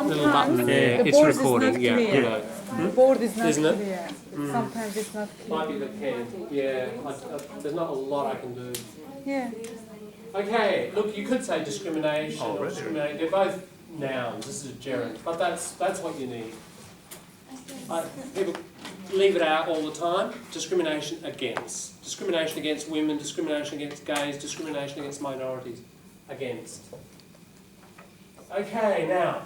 little button sometimes there. the It's board is recording. not Yeah, clear. you know. The board is not Isn't it? clear. Sometimes it's not Might clear. be the pen. Yeah, there's not a lot I can do. Yeah. Okay, look, you could say discrimination or discriminate. They're both nouns. This is a gerund, but that's what you need. People leave it out all the time. Discrimination against women, discrimination against gays, discrimination against minorities. Against. Okay, now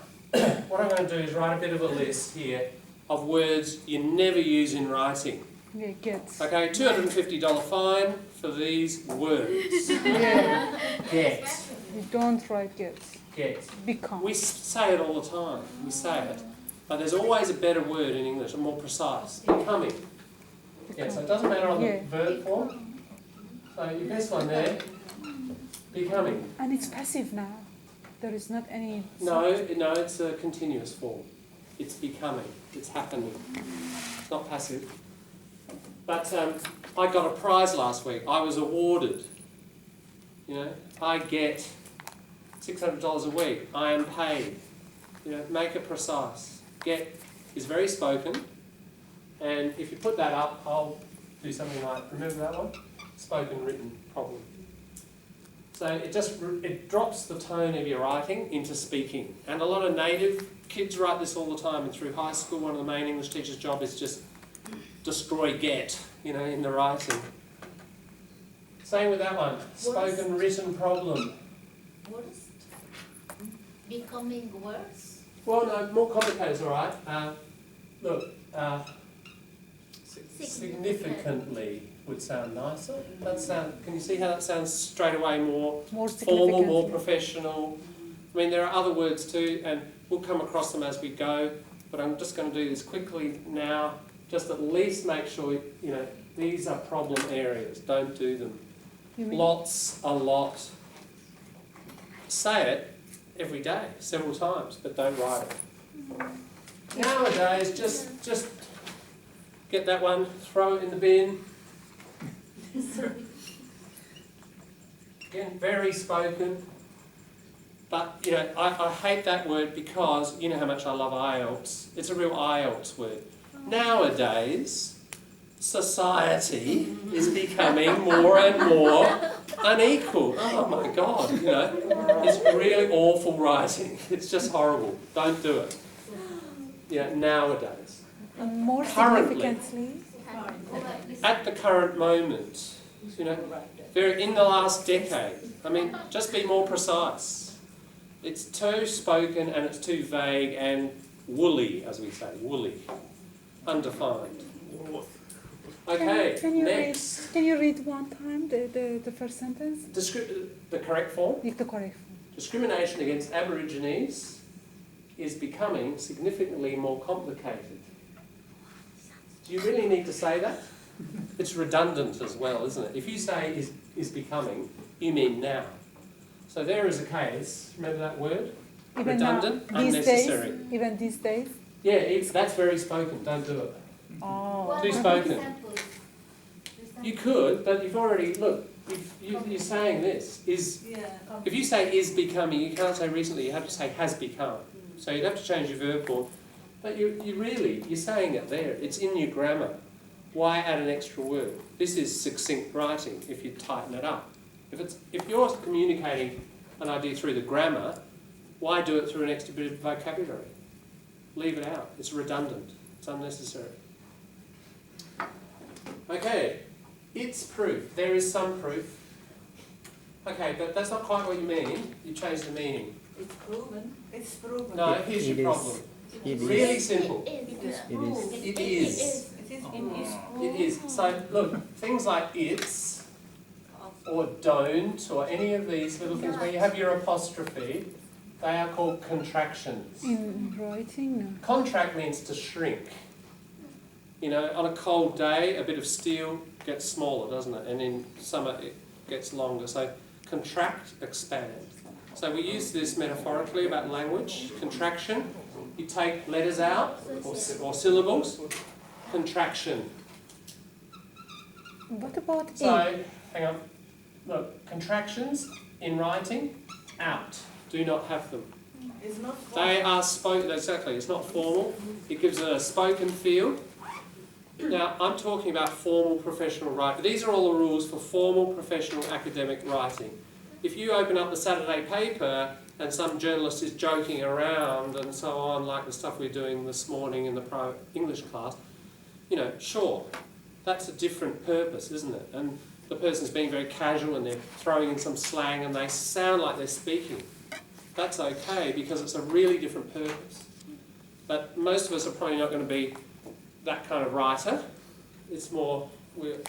what I'm going to do is write a bit of a list here of words you never use in writing. Yeah, gets. Okay, $250 fine for these words. Yeah. Get. You don't write gets. Get. Become. We say it all the time. We say it. But there's always a better word in English, a more precise. Becoming. Yeah, so it doesn't matter on the verb form. So your best one there. Becoming. And it's passive now. There is not any... No, it's a continuous form. It's becoming. It's happening. It's not passive. But I got a prize last week. I was awarded. You know, I get $600 a week. I am paid. You know, make it precise. Get is very spoken. And if you put that up, I'll do something like, remember that one? Spoken, written, problem. So it drops the tone of your writing into speaking. And a lot of native kids write this all the time. And through high school, one of the main English teachers' job is just destroy get, you know, in the writing. Same with that one. Spoken, written, problem. Worse? Becoming worse? Well, no, more complicated is all right. Look, significantly would sound nicer. Can you see how that sounds straight away more formal, more professional? I mean, there are other words too, and we'll come across them as we go, but I'm just going to do this quickly now, just at least make sure, you know, these are problem areas. Don't do them. Lots, a lot. Say it every day, several times, but don't write it. Nowadays, just get that one, throw it in the bin. Again, very spoken. But, you know, I hate that word because you know how much I love IELTS. It's a real IELTS word. Nowadays, society is becoming more and more unequal. Oh my God, you know, it's really awful writing. It's just horrible. Don't do it. You know, nowadays. And more Currently, significantly... at the current moment, you know, in the last decade. I mean, just be more precise. It's too spoken and it's too vague and woolly, as we say, woolly, undefined. Okay, next. Can you read one time the first sentence? The correct form? The correct form. Discrimination against Aborigines is becoming significantly more complicated. Do you really need to say that? It's redundant as well, isn't it? If you say is becoming, you mean now. So there is a case, remember that word? Even redundant, now, these unnecessary. Days, even these days? Yeah, that's very spoken, don't do it. Oh. Too spoken. You could, but you've already, look, you're saying this. If you say is becoming, you can't say recently, you have to say has become. So you'd have to change your verb form. But you're saying it there. It's in your grammar. Why add an extra word? This is succinct writing if you tighten it up. If you're communicating an idea through the grammar, why do it through an extra bit of vocabulary? Leave it out. It's redundant. It's unnecessary. Okay, it's proof. There is some proof. Okay, but that's not quite what you mean. You changed the meaning. It's proven. It's proven. No, here's your problem. Really simple. It is. So look, things like it's or don't or any of these little things where you have your apostrophe, they are called contractions. In writing, no. Contract means to shrink. You know, on a cold day, a bit of steel gets smaller, doesn't it? And in summer, it gets longer. So contract, expand. So we use this metaphorically about language. Contraction, you take letters out or syllables. Contraction. What about So, hang on. Look, contractions in writing, out. Do not have them. It's not They formal. are spoken, exactly, it's not formal. It gives it a spoken feel. Now, I'm talking about formal professional writing. These are all the rules for formal professional academic writing. If you open up the Saturday paper and some journalist is joking around and so on, like the stuff we're doing this morning in the private English class, you know, sure, that's a different purpose, isn't it? And the person's being very casual and they're throwing in some slang and they sound like they're speaking. That's okay because it's a really different purpose. But most of us are probably not going to be that kind of writer. It's more, we're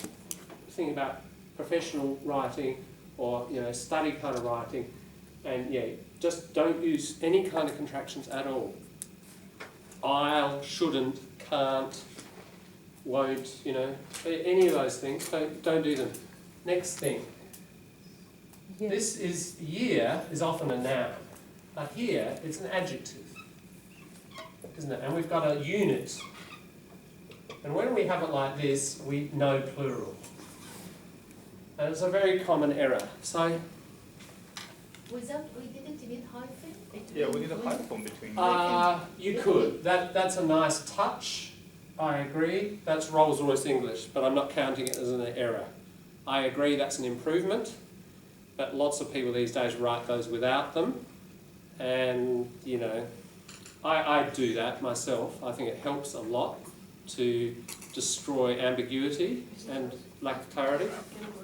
thinking about professional writing or, you know, study kind of writing. And yeah, just don't use any kind of contractions at all. I'll, shouldn't, can't, won't, you know, any of those things, don't do them. Next thing. Yes. This is, year is often a noun, but here it's an adjective, isn't it? And we've got a unit. And when we have it like this, we know plural. And it's a very common error. So, We didn't need hyphen? Yeah, we need a hyphen between. you could. That's a nice touch. I agree. That's Rolls-Royce English, but I'm not counting it as an error. I agree that's an improvement, but lots of people these days write those without them. And, you know, I do that myself. I think it helps a lot to destroy ambiguity and lack of clarity.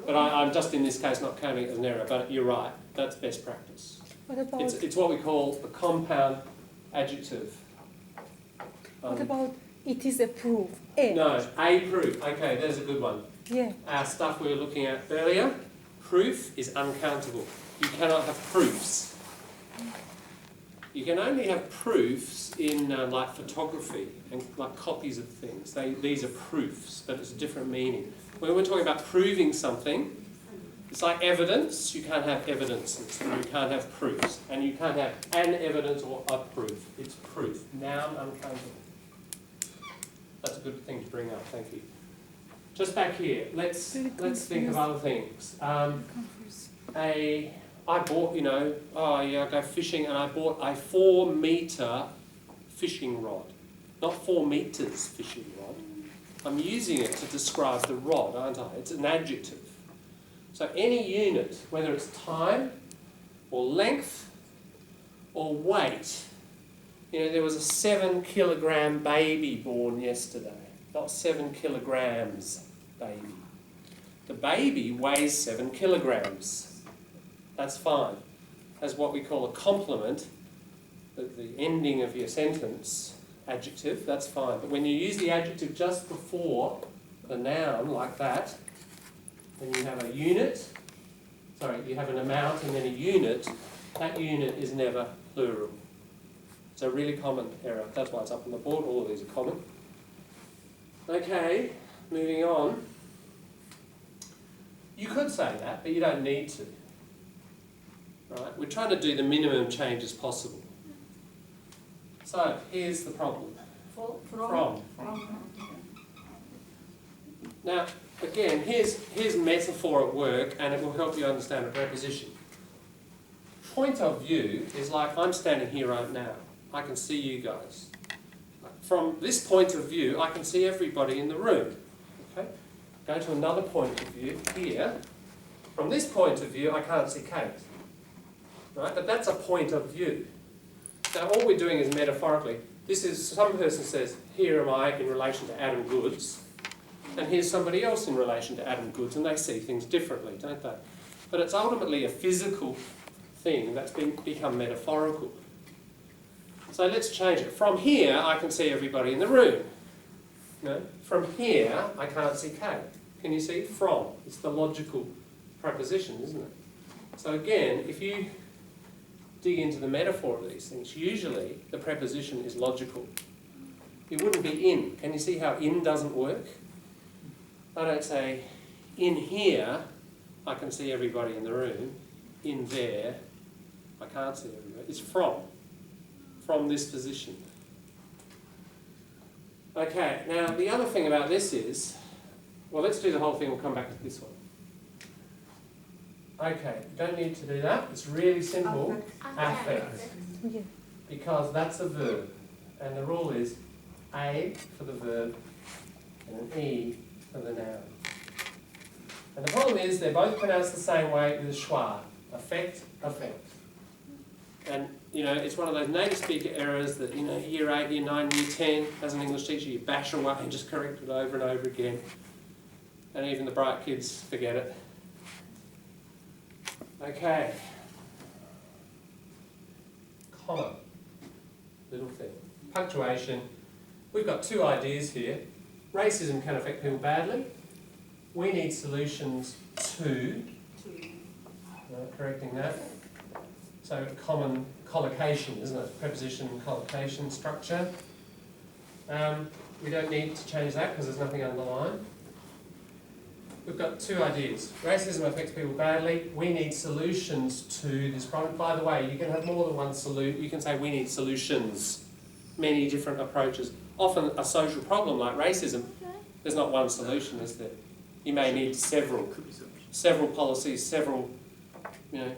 But I'm just in this case not counting it as an error, but you're right, that's best practice. What about It's what we call a compound adjective. what about it is a proof? A. No, a proof. Okay, there's a good one. Yeah. Our stuff we were looking at earlier, proof is uncountable. You cannot have proofs. You can only have proofs in like photography and like copies of things. These are proofs, but it's a different meaning. When we're talking about proving something, it's like evidence. You can't have evidences, and you can't have proofs, and you can't have an evidence or a proof. It's proof. Noun uncountable. That's a good thing to bring up. Thank you. Just back here, let's think of other things. I bought, you know, I go fishing and I bought a 4-metre fishing rod. Not 4 metres fishing rod. I'm using it to describe the rod, aren't I? It's an adjective. So any unit, whether it's time or length or weight, you know, there was a 7-kilogram baby born yesterday. Not 7 kilograms baby. The baby weighs 7 kilograms. That's fine. As what we call a complement, the ending of your sentence, adjective, that's fine. But when you use the adjective just before the noun, like that, then you have a unit, you have an amount and then a unit, that unit is never plural. It's a really common error. That's why it's up on the board. All of these are common. Okay, moving on. You could say that, but you don't need to. Right? We're trying to do the minimum changes possible. So, here's the problem. From. Now, again, here's metaphor at work, and it will help you understand a preposition. Point of view is like I'm standing here right now. I can see you guys. From this point of view, I can see everybody in the room. Okay? Go to another point of view here. From this point of view, I can't see Kate. Right? But that's a point of view. Now, all we're doing is metaphorically. This is, some person says, here am I in relation to Adam Goods, and here's somebody else in relation to Adam Goods, and they see things differently, don't they? But it's ultimately a physical thing that's become metaphorical. So let's change it. From here, I can see everybody in the room. No? From here, I can't see Kate. Can you see? From. It's the logical preposition, isn't it? So again, if you dig into the metaphor of these things, usually the preposition is logical. It wouldn't be in. Can you see how in doesn't work? I don't say, in here, I can see everybody in the room. In there, I can't see everybody. It's from this position. Okay, now the other thing about this is, well, let's do the whole thing, we'll come back to this one. Okay, don't need to do that, it's really simple. Affect. Yeah. because that's a verb. And the rule is A for the verb and an E for the noun. And the problem is they're both pronounced the same way with schwa. Affect, affect. And, you know, it's one of those native speaker errors that, you know, year 8, year 9, year 10, as an English teacher, you bash away and just correct it over and over again. And even the bright kids forget it. Okay. Comma. Little thing. Punctuation. We've got two ideas here. Racism can affect people badly. We need solutions to, correcting that. So common collocation, isn't it? Preposition collocation structure. We don't need to change that because there's nothing underlined. We've got two ideas. Racism affects people badly. We need solutions to this problem. By the way, you can have more than one solution. You can say we need solutions. Many different approaches. Often a social problem like racism, there's not one solution, is there? You may need several policies, several, you know,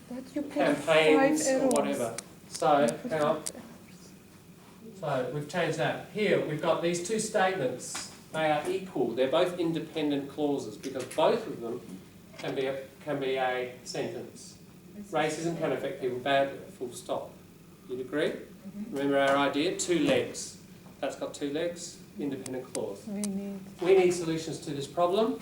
But you put campaigns 5 or arrows. whatever. So, hang on. So we've changed that. Here we've got these two statements. They are equal. They're both independent clauses because both of them can be a sentence. Racism can affect people badly. Full stop. You'd agree? Mm-hmm. Remember our idea? 2 legs. That's got 2 legs. Independent clause. We need solutions to this problem.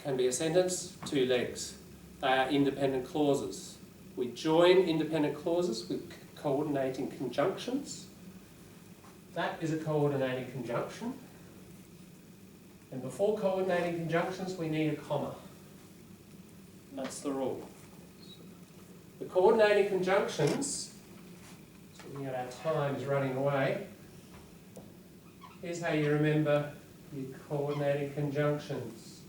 Can be a sentence. 2 legs. They are independent clauses. We join independent clauses with coordinating conjunctions. That is a coordinating conjunction. And before coordinating conjunctions, we need a comma. That's the rule. The coordinating conjunctions, looking at our time is running away. Here's how you remember your coordinating conjunctions.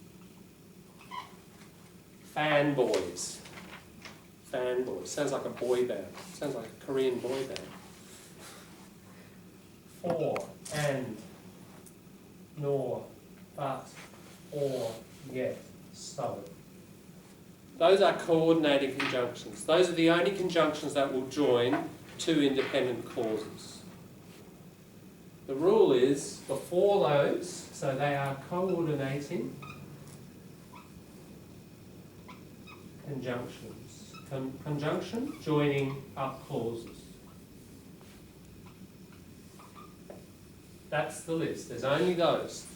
Fanboys. Fanboys. Sounds like a boy band. Sounds like a Korean boy band. For, and, nor, but, or, yet, so. Those are coordinating conjunctions. Those are the only conjunctions that will join 2 independent clauses. The rule is before those, so they are coordinating conjunctions. Conjunction, joining up clauses. That's the list. There's only those.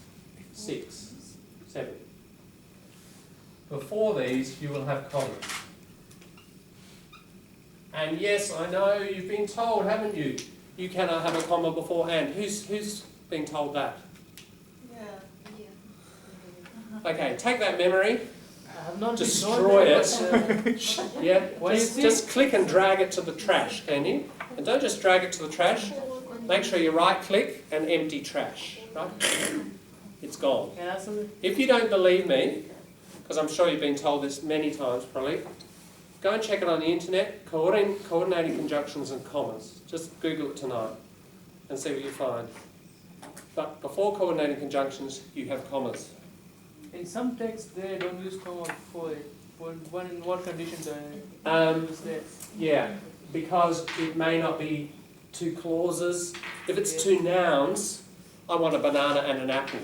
6, 7. Before these, you will have commas. And yes, I know you've been told, haven't you? You cannot have a comma before and. Who's been told that? Yeah. Okay, take that memory, I have not destroy been it. told that, Yeah, just click and drag it to the trash, can you? And don't just drag it to the trash. Make sure you right-click and empty trash. Right? It's gone. Can I ask something? If you don't believe me, because I'm sure you've been told this many times probably, go and check it on the internet, coordinating conjunctions and commas. Just Google it tonight and see what you find. But before coordinating conjunctions, you have commas. In some texts, they don't use comma before it. When in what condition do they use that? Yeah, because it may not be 2 clauses. If it's 2 nouns, I want a banana and an apple.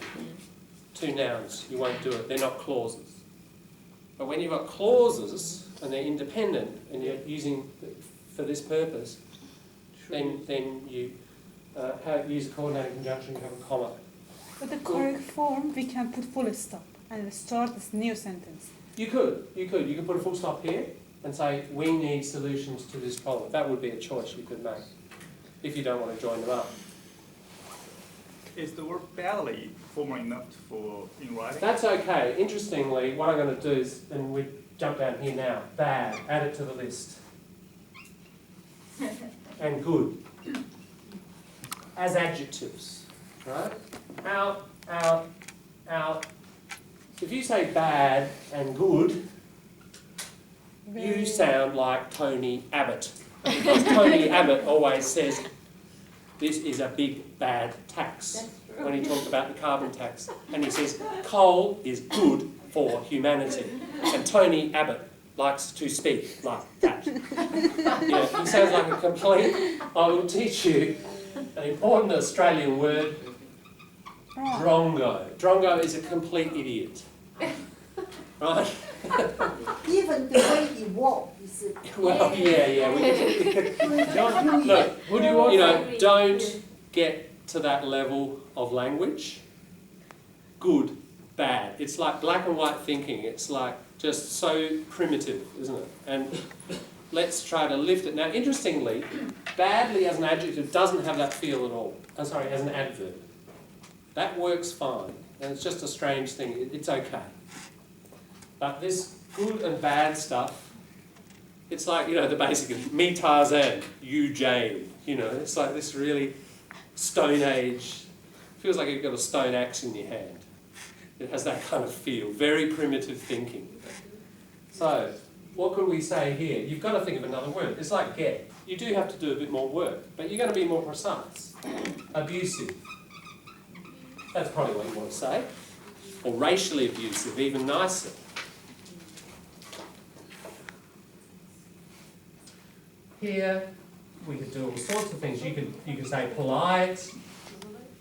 2 nouns, you won't do it. They're not clauses. But when you've got clauses and they're independent and you're using for this purpose, then you use a coordinating conjunction, you have a comma. But the correct form, we can put full stop and start this new sentence. You could put a full stop here and say, we need solutions to this problem. That would be a choice you could make if you don't want to join them up. Is the word badly formal enough for in writing? That's okay. Interestingly, what I'm going to do is, and we jump down here now, bad, add it to the list. And good. As adjectives, right? Out, out, out. If you say bad and good, you sound like Tony Abbott. Because Tony Abbott always says, this is a big bad tax. When he talked about the carbon tax. And he says, coal is good for humanity. And Tony Abbott likes to speak like that. He sounds like a complete... I will teach you an important Australian word, drongo. Drongo is a complete idiot. Right? Even the way he walks is Well, yeah. John, look, who do you want? Don't get to that level of language. Good, bad. It's like black and white thinking. It's like just so primitive, isn't it? And let's try to lift it. Now, interestingly, badly as an adjective doesn't have that feel at all. I'm sorry, as an adverb. That works fine. And it's just a strange thing. It's okay. But this good and bad stuff, it's like, the basic, me Tarzan, you Jane. It's like this really Stone Age, feels like you've got a stone axe in your hand. It has that kind of feel, very primitive thinking. So, what could we say here? You've got to think of another word. It's like get. You do have to do a bit more work, but you're going to be more precise. Abusive. That's probably what you want to say. Or racially abusive, even nicer. Here, we could do all sorts of things. You could say polite.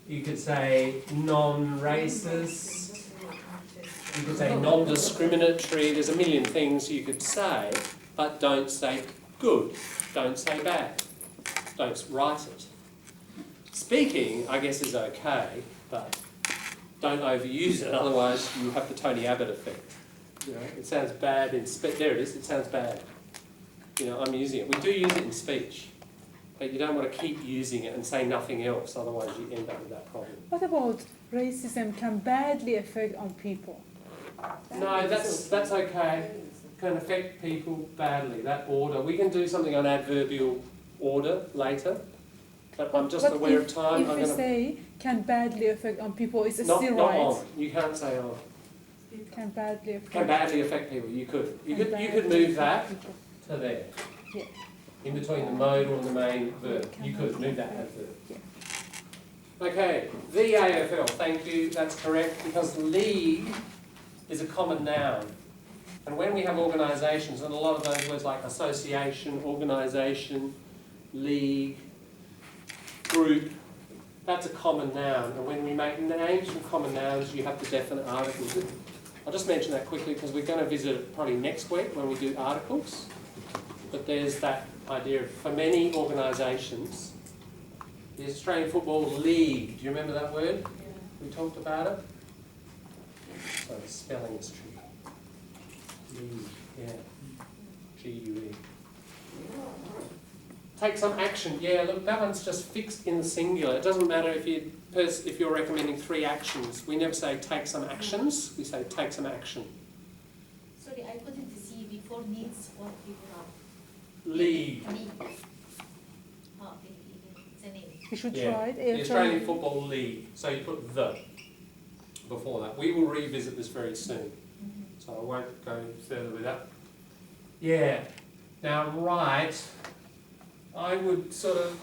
You could say non-racist. You could say non-discriminatory. There's a million things you could say, but don't say good. Don't say bad. Don't write it. Speaking, I guess, is okay, but don't overuse it. Otherwise, you have the Tony Abbott effect. It sounds bad in speech. There it is. It sounds bad. I'm using it. We do use it in speech, but you don't want to keep using it and say nothing else, otherwise you end up with that problem. What about racism can badly affect on people? No, that's okay. Can affect people badly, that order. We can do something on adverbial order later, but I'm just aware of time. If we say can badly affect on people, is it not still right? on. You can't say on. Can badly affect. Can badly affect people. You could move that to there. Yeah. In between the modal and the main verb. You could move that adverb. Yeah. Okay, the AFL, thank you, that's correct, because league is a common noun. And when we have organisations, and a lot of those words like association, organisation, league, group, that's a common noun. And when we make names from common nouns, you have the definite articles. I'll just mention that quickly because we're going to visit it probably next week when we do articles. But there's that idea of, for many organisations, the Australian Football League, do you remember that word? Yeah. We talked about it? So the spelling is tricky. League, yeah. G-U-E. Take some action. Yeah, look, that one's just fixed in the singular. It doesn't matter if you're recommending 3 actions. We never say take some actions. We say take some action. Sorry, I couldn't see before needs what we have. League. League. Oh, it's a name. You should Yeah. try it. The Australian Football League. So you put the before that. We will revisit this very soon. So I won't go further with that. Yeah. Now, right. I would sort of,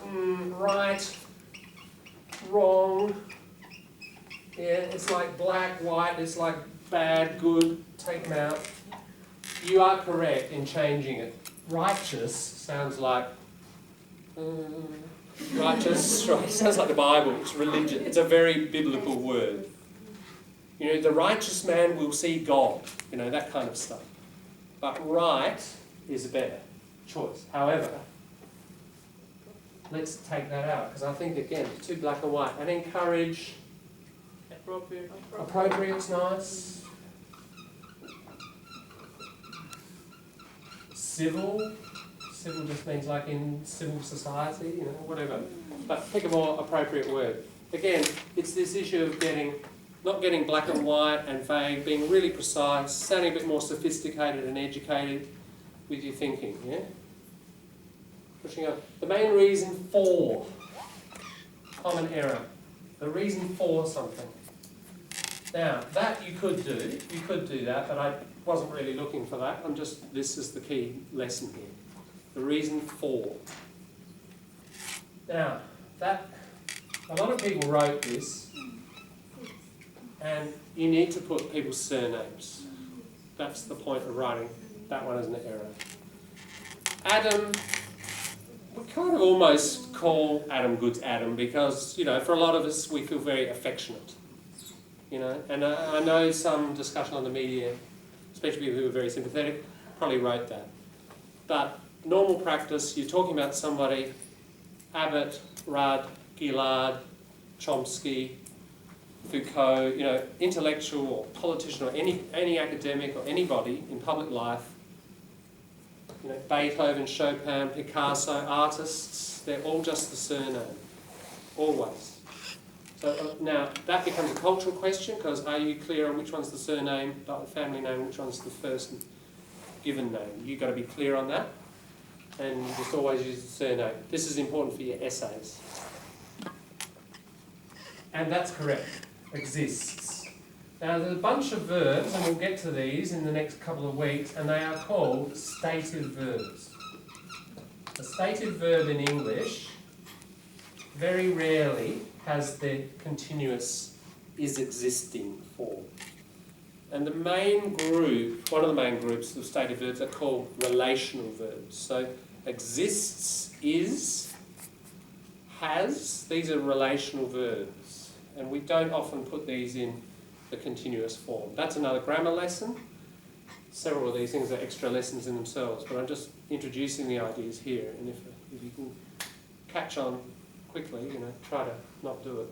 right, wrong. Yeah, it's like black, white, it's like bad, good, take them out. You are correct in changing it. Righteous sounds like, righteous, right, sounds like the Bible, it's religion, it's a very biblical word. The righteous man will see God, that kind of stuff. But right is a better choice. However, let's take that out, because I think, again, it's too black and white. And encourage, Appropriate. appropriate's nice. Civil just means like in civil society, whatever. But pick a more appropriate word. Again, it's this issue of not getting black and white and vague, being really precise, sounding a bit more sophisticated and educated with your thinking, yeah? Pushing up. The main reason for, common error. The reason for something. Now, that you could do that, but I wasn't really looking for that. This is the key lesson here. The reason for. Now, a lot of people wrote this, and you need to put people's surnames. That's the point of writing That one is an error. Adam, we kind of almost call Adam Goods Adam because, you know, for a lot of us we feel very affectionate. You know, and I know some discussion on the media, especially people who are very sympathetic, probably wrote that. But normal practice, you're talking about somebody, Abbott, Rudd, Gillard, Chomsky, Foucault, you know, intellectual or politician or any academic or anybody in public life, you know, Beethoven, Chopin, Picasso, artists, they're all just the surname, always. So now that becomes a cultural question because are you clear on which one's the surname, the family name, which one's the first given name? You've got to be clear on that, and you just always use the surname. This is important for your essays. And that's correct. Exists. Now there's a bunch of verbs, and we'll get to these in the next couple of weeks, and they are called stative verbs. A stative verb in English very rarely has the continuous is existing form. And the main group, one of the main groups of stative verbs are called relational verbs. So exists, is, has, these are relational verbs. And we don't often put these in the continuous form. That's another grammar lesson. Several of these things are extra lessons in themselves, but I'm just introducing the ideas here. And if you can catch on quickly, you know, try to not do it.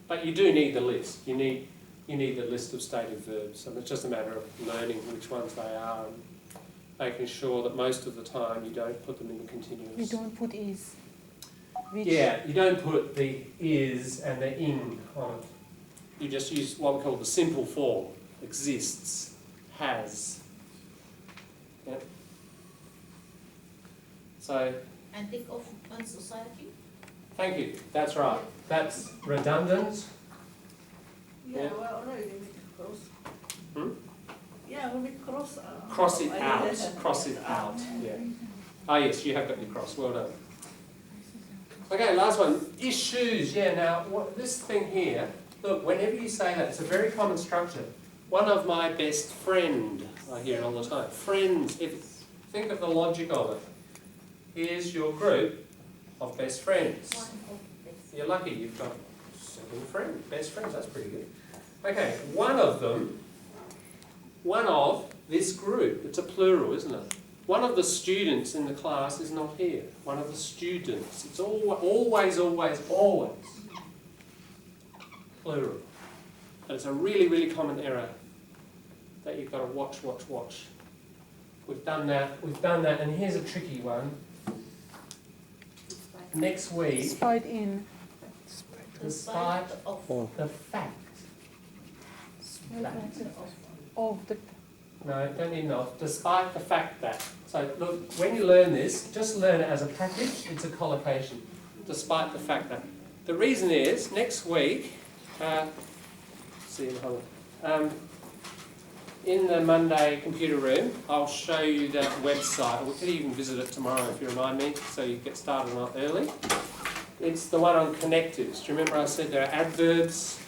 But you do need the list. You need the list of stative verbs. And it's just a matter of learning which ones they are and making sure that most of the time you don't put them in the continuous. We don't put is. Which Yeah, you don't put the is and the ing on it. You just use what we call the simple form. Exists, has. Yeah. So, And think of one society. thank you. That's right. That's redundant. Yeah, Yeah. well, already we cross. Hmm? Yeah, we cross. Cross it out. Cross it out. Yeah. Ah, yes, you have got your cross. Well done. Okay, last one. Issues. Yeah, now, this thing here, look, whenever you say that, it's a very common structure. One of my best friend, I hear it all the time. Friends, think of the logic of it. Here's your group of best friends. One of this. You're lucky you've got 7 friends, best friends, that's pretty good. Okay, one of this group, it's a plural, isn't it? One of the students in the class is not here. One of the students. It's always plural. And it's a really, really common error that you've got to watch. We've done that, and here's a tricky one. Next week, despite in. despite of. the fact. Of the. No, don't need not. Despite the fact that. So look, when you learn this, just learn it as a package. It's a collocation. Despite the fact that. The reason is, next week, in the Monday computer room, I'll show you that website. We could even visit it tomorrow if you remind me, so you get started on it early. It's the one on connectives. Do you remember I said there are adverbs,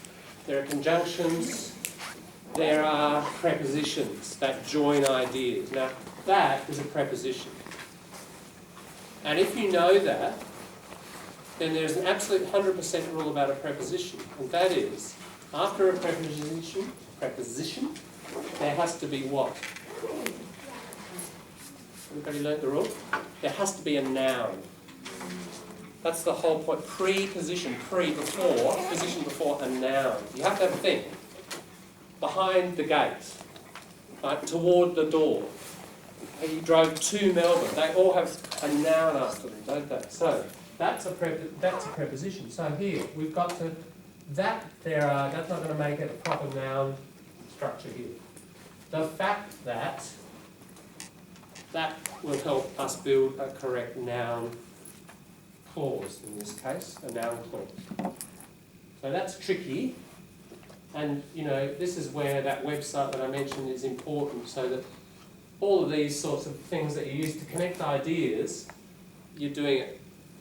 there are conjunctions, there are prepositions that join ideas. Now, that is a preposition. And if you know that, then there's an absolute 100% rule about a preposition. And that is, after a preposition, there has to be what? Everybody learnt the rule? There has to be a noun. That's the whole point. Preposition, before, position before a noun. You have to have a thing. Behind the gate, right, toward the door. You drove to Melbourne. They all have a noun after them, don't they? So that's a preposition. So here we've got to that's not going to make it a proper noun structure here. The fact that will help us build a correct noun clause in this case, a noun clause. So that's tricky. And, you know, this is where that website that I mentioned is important, so that all of these sorts of things that you use to connect ideas, you're doing it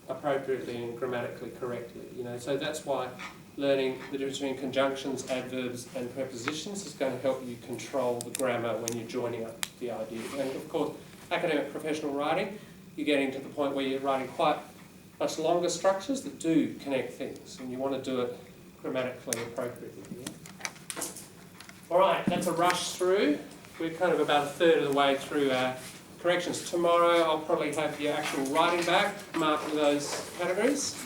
appropriately and grammatically correctly, you know. So that's why learning the difference between conjunctions, adverbs and prepositions is going to help you control the grammar when you're joining up the ideas. And of course, academic professional writing, you're getting to the point where you're writing quite much longer structures that do connect things, and you want to do it grammatically appropriately. Yeah? All right, that's a rush through. We're kind of about a third of the way through our corrections. Tomorrow I'll probably have your actual writing back, marked with those categories,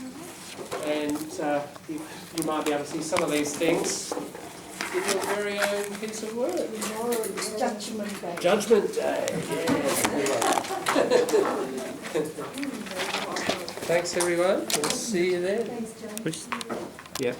and you might be able to see some of these things in your very own piece of work. Tomorrow is Judgment Day. Judgment Day, yeah. Thanks everyone, we'll see you then. Thanks, John. Yeah.